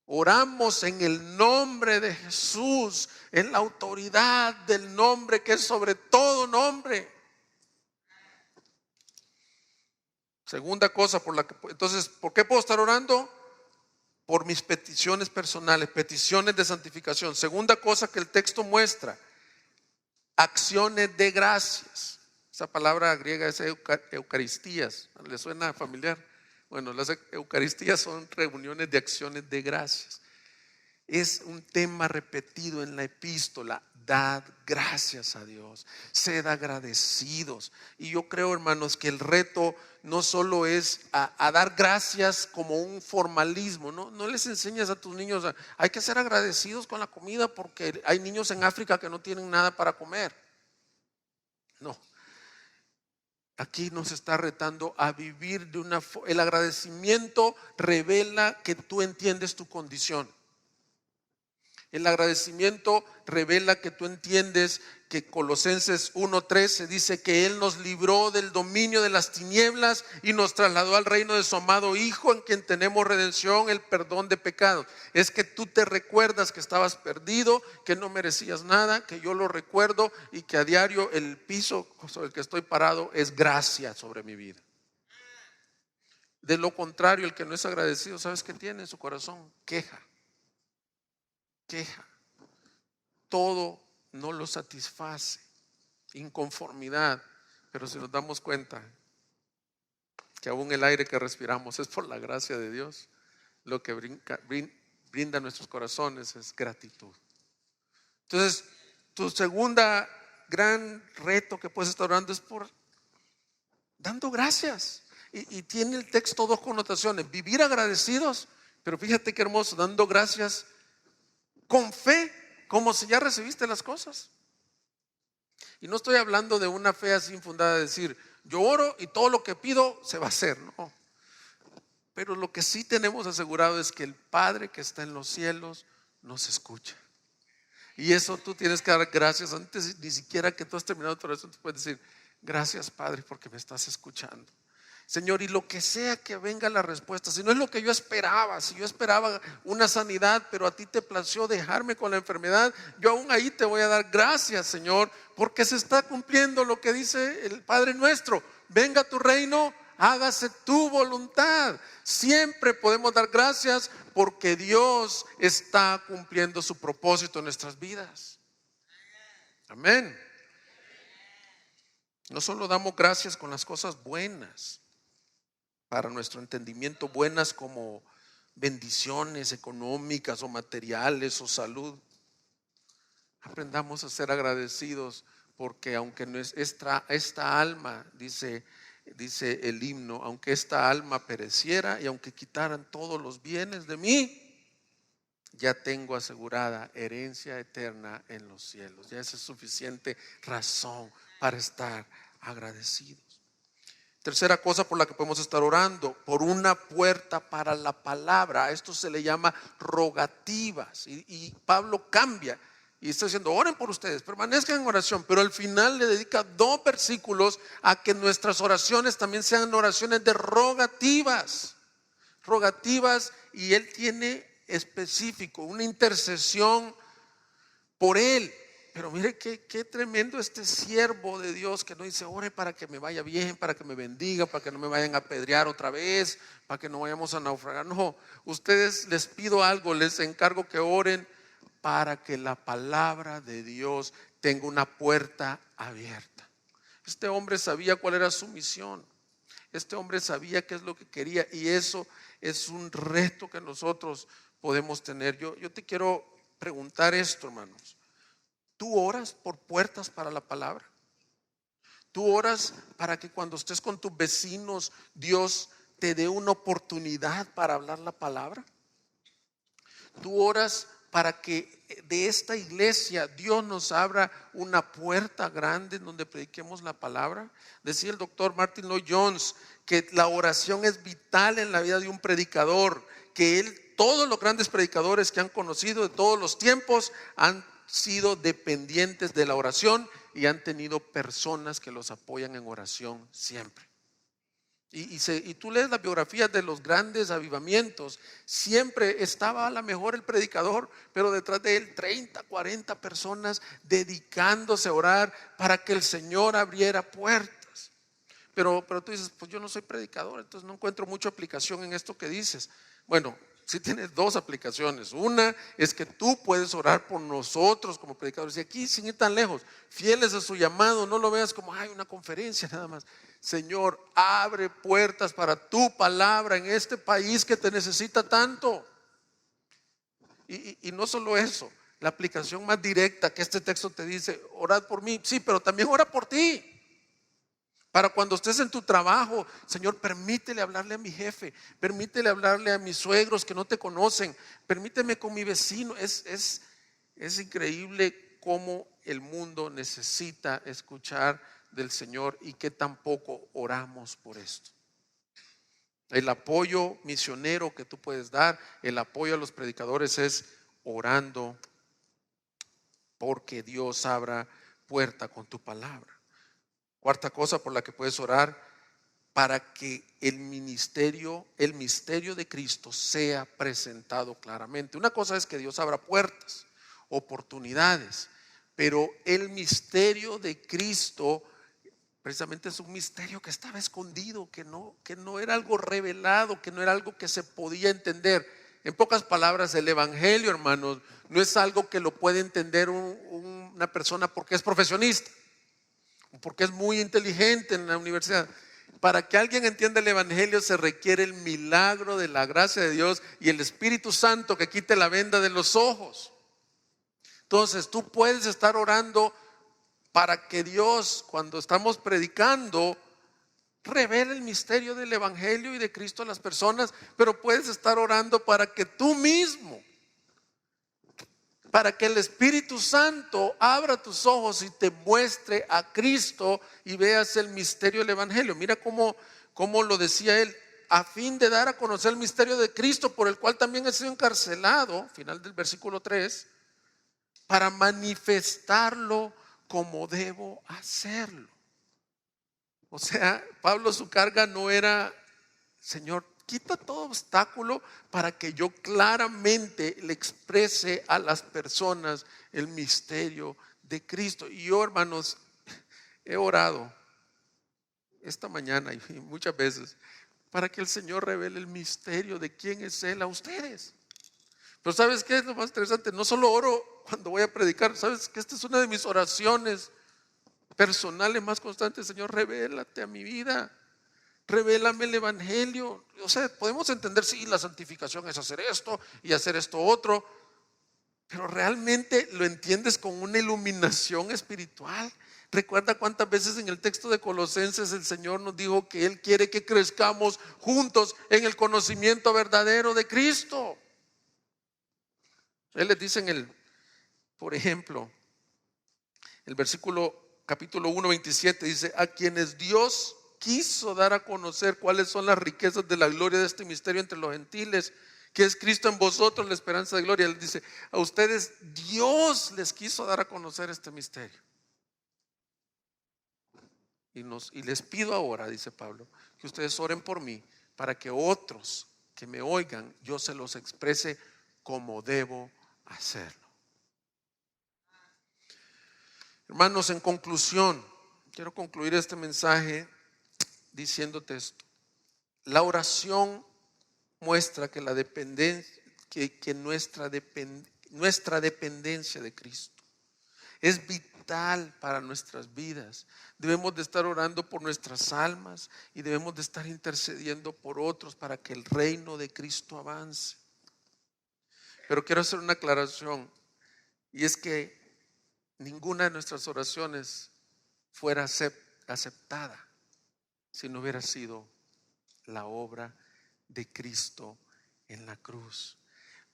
Oramos en el nombre de Jesús, en la autoridad del nombre que es sobre todo nombre. Segunda cosa entonces, ¿por qué puedo estar orando? Por mis peticiones personales, peticiones de santificación. Segunda cosa que el texto muestra, acciones de gracias. Esa palabra griega es eucaristías. ¿Le suena familiar? Bueno, las eucaristías son reuniones de acciones de gracias. Es un tema repetido en la epístola. Dad gracias a Dios, sed agradecidos. Y yo creo, hermanos, que el reto no solo es a dar gracias como un formalismo. No les enseñas a tus niños hay que ser agradecidos con la comida porque hay niños en África que no tienen nada para comer. No. Aquí nos está retando a vivir de una forma. El agradecimiento revela que tú entiendes tu condición. El agradecimiento revela que tú entiendes que Colosenses 1:13 dice que Él nos libró del dominio de las tinieblas y nos trasladó al reino de su amado Hijo, en quien tenemos redención, el perdón de pecados. Es que tú te recuerdas que estabas perdido, que no merecías nada, que yo lo recuerdo y que a diario el piso sobre el que estoy parado es gracia sobre mi vida. De lo contrario, el que no es agradecido, ¿sabes qué tiene en su corazón? Queja. Todo no lo satisface, inconformidad. Pero si nos damos cuenta que aún el aire que respiramos es por la gracia de Dios, lo que brinda a nuestros corazones es gratitud. Entonces, tu segunda gran reto que puedes estar orando es por dando gracias. Y tiene el texto dos connotaciones: vivir agradecidos, pero fíjate qué hermoso, dando gracias con fe, como si ya recibiste las cosas. Y no estoy hablando de una fe así infundada de decir, yo oro y todo lo que pido se va a hacer, no. Pero lo que sí tenemos asegurado es que el Padre que está en los cielos nos escucha. Y eso tú tienes que dar gracias antes, ni siquiera que tú has terminado tu oración, tú puedes decir, gracias Padre porque me estás escuchando. Señor, y lo que sea que venga la respuesta, si no es lo que yo esperaba, si yo esperaba una sanidad, pero a ti te plació dejarme con la enfermedad, yo aún ahí te voy a dar gracias, Señor, porque se está cumpliendo lo que dice el Padre nuestro: venga tu reino, hágase tu voluntad. Siempre podemos dar gracias porque Dios está cumpliendo su propósito en nuestras vidas. Amén. No solo damos gracias con las cosas buenas, para nuestro entendimiento, buenas como bendiciones económicas o materiales o salud. Aprendamos a ser agradecidos, porque aunque no es esta alma, dice el himno, aunque esta alma pereciera y aunque quitaran todos los bienes de mí, ya tengo asegurada herencia eterna en los cielos. Ya esa es suficiente razón para estar agradecidos. Tercera cosa por la que podemos estar orando: por una puerta para la palabra. A esto se le llama rogativas. Y Pablo cambia y está diciendo, oren por ustedes, permanezcan en oración. Pero al final le dedica 2 versículos a que nuestras oraciones también sean oraciones de rogativas. Rogativas, y él tiene específico una intercesión por él. Pero mire qué tremendo este siervo de Dios, que no dice, ore para que me vaya bien, para que me bendiga, para que no me vayan a apedrear otra vez, para que no vayamos a naufragar. No, ustedes, les pido algo, les encargo que oren para que la palabra de Dios tenga una puerta abierta. Este hombre sabía cuál era su misión. Este hombre sabía qué es lo que quería, y eso es un reto que nosotros podemos tener. Yo te quiero preguntar esto, hermanos. ¿Tú oras por puertas para la palabra? ¿Tú oras para que cuando estés con tus vecinos, Dios te dé una oportunidad para hablar la palabra? ¿Tú oras para que de esta iglesia Dios nos abra una puerta grande en donde prediquemos la palabra? Decía el doctor Martin Lloyd Jones que la oración es vital en la vida de un predicador, que todos los grandes predicadores que han conocido de todos los tiempos han sido dependientes de la oración y han tenido personas que los apoyan en oración siempre. Y tú lees las biografías de los grandes avivamientos, siempre estaba a lo mejor el predicador, pero detrás de él 30, 40 personas dedicándose a orar para que el Señor abriera puertas. Pero tú dices, pues yo no soy predicador, entonces no encuentro mucha aplicación en esto que dices. Bueno, sí tienes dos aplicaciones. Una es que tú puedes orar por nosotros como predicadores. Y aquí, sin ir tan lejos, fieles a su llamado, no lo veas como una conferencia nada más. Señor, abre puertas para tu palabra en este país que te necesita tanto. Y no solo eso, la aplicación más directa que este texto te dice, orad por mí, sí, pero también ora por ti. Para cuando estés en tu trabajo, Señor, permítele hablarle a mi jefe, permítele hablarle a mis suegros que no te conocen, permíteme con mi vecino. Es increíble cómo el mundo necesita escuchar del Señor y que tampoco oramos por esto. El apoyo misionero que tú puedes dar, el apoyo a los predicadores es orando porque Dios abra puerta con tu palabra. Cuarta cosa por la que puedes orar, para que el misterio de Cristo sea presentado claramente. Una cosa es que Dios abra puertas, oportunidades, pero el misterio de Cristo precisamente es un misterio que estaba escondido, que no era algo revelado, que no era algo que se podía entender. En pocas palabras, el evangelio, hermanos, no es algo que lo puede entender una persona porque es profesionista, porque es muy inteligente en la universidad. Para que alguien entienda el evangelio se requiere el milagro de la gracia de Dios y el Espíritu Santo que quite la venda de los ojos. Entonces tú puedes estar orando para que Dios, cuando estamos predicando, revele el misterio del evangelio y de Cristo a las personas, pero puedes estar orando para que tú mismo, para que el Espíritu Santo abra tus ojos y te muestre a Cristo y veas el misterio del evangelio. Mira cómo lo decía él, a fin de dar a conocer el misterio de Cristo, por el cual también he sido encarcelado, final del versículo 3, para manifestarlo como debo hacerlo. O sea, Pablo, su carga no era, Señor, quita todo obstáculo para que yo claramente le exprese a las personas el misterio de Cristo. Y yo, hermanos, he orado esta mañana y muchas veces para que el Señor revele el misterio de quién es Él a ustedes. Pero ¿sabes qué es lo más interesante? No solo oro cuando voy a predicar, ¿sabes que esta es una de mis oraciones personales más constantes? Señor, revélate a mi vida, revélame el evangelio. O sea, podemos entender, sí, la santificación es hacer esto y hacer esto otro, pero realmente lo entiendes con una iluminación espiritual. Recuerda cuántas veces en el texto de Colosenses el Señor nos dijo que Él quiere que crezcamos juntos en el conocimiento verdadero de Cristo. Él les dice por ejemplo, el capítulo 1, 27 dice, a quienes Dios quiso dar a conocer cuáles son las riquezas de la gloria de este misterio entre los gentiles, que es Cristo en vosotros, la esperanza de gloria. Él dice, a ustedes Dios les quiso dar a conocer este misterio. Y les pido ahora, dice Pablo, que ustedes oren por mí, para que otros que me oigan, yo se los exprese como debo hacerlo. Hermanos, en conclusión, quiero concluir este mensaje diciéndote esto. La oración muestra que nuestra dependencia de Cristo es vital para nuestras vidas. Debemos de estar orando por nuestras almas y debemos de estar intercediendo por otros para que el reino de Cristo avance. Pero quiero hacer una aclaración, y es que ninguna de nuestras oraciones fuera aceptada si no hubiera sido la obra de Cristo en la cruz.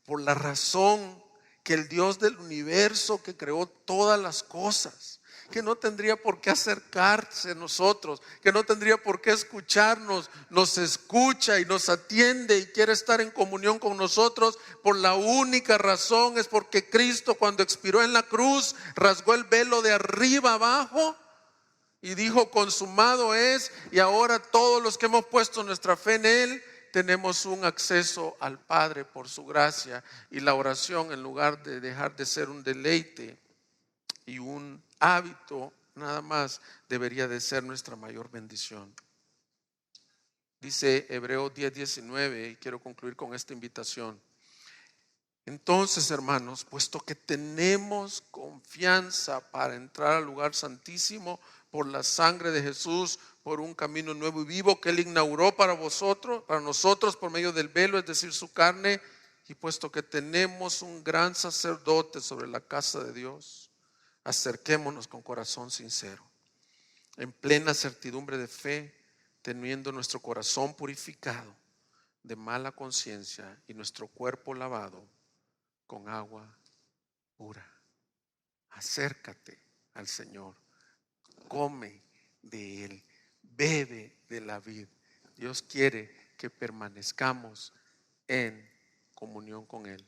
Por la razón que el Dios del universo, que creó todas las cosas, que no tendría por qué acercarse a nosotros, que no tendría por qué escucharnos, nos escucha y nos atiende y quiere estar en comunión con nosotros, por la única razón es porque Cristo, cuando expiró en la cruz, rasgó el velo de arriba abajo y dijo: consumado es. Y ahora todos los que hemos puesto nuestra fe en Él tenemos un acceso al Padre por su gracia. Y la oración, en lugar de dejar de ser un deleite y un hábito nada más, debería de ser nuestra mayor bendición. Dice Hebreos 10:19, y quiero concluir con esta invitación. Entonces, hermanos, puesto que tenemos confianza para entrar al lugar santísimo por la sangre de Jesús, por un camino nuevo y vivo que Él inauguró para nosotros por medio del velo, es decir, su carne, y puesto que tenemos un gran sacerdote sobre la casa de Dios, acerquémonos con corazón sincero, en plena certidumbre de fe, teniendo nuestro corazón purificado de mala conciencia y nuestro cuerpo lavado con agua pura. Acércate al Señor, come de Él, bebe de la vid. Dios quiere que permanezcamos en comunión con Él.